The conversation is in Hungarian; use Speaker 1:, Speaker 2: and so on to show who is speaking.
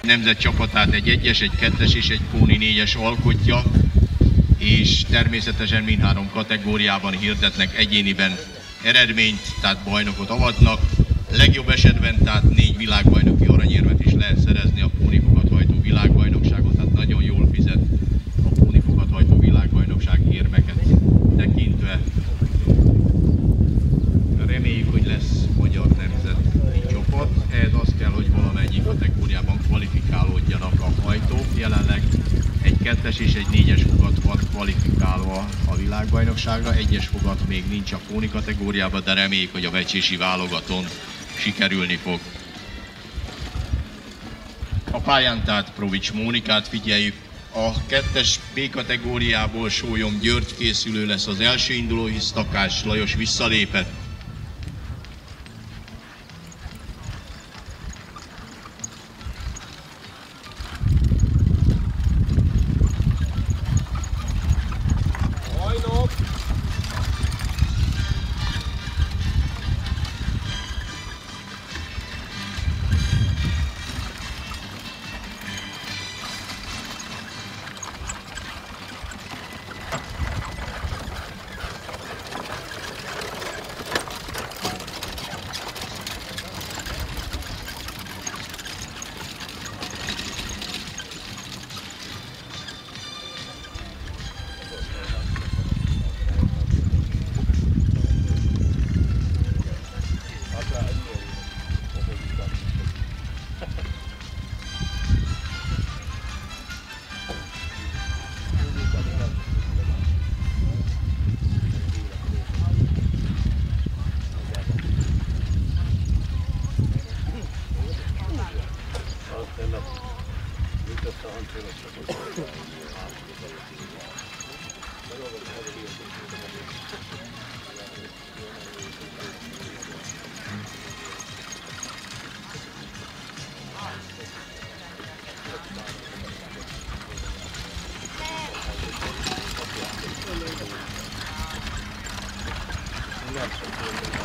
Speaker 1: Nemzet csapatát egy 1-es, egy 2-es és egy Kóni 4-es alkotja, és természetesen mindhárom kategóriában hirdetnek egyéniben eredményt, tehát bajnokot avatnak. Legjobb esetben tehát 4 világbajnoki aranyérmet is lehet szerezni a Kóni fogathajtó világbajnokságon, tehát nagyon jól fizet a Kóni fogathajtó világbajnokság érmeket tekintve. Reméljük, hogy lesz magyar nemzeti csapat. Ehhez az kell, hogy valamennyi kategóriában kvalifikálódjanak a hajtók. Jelenleg egy 2-es és egy 4-es fogat van kvalifikálva a világbajnokságra. 1-es fogat még nincs a Kóni kategóriában, de reméljük, hogy a vecsési válogatón sikerülni fog. A pályán tehát Provics Mónikát figyeljük. A 2-es B kategóriából Sólyom György készülő lesz az első induló, hisz Takács Lajos visszalépett.
Speaker 2: Grazie.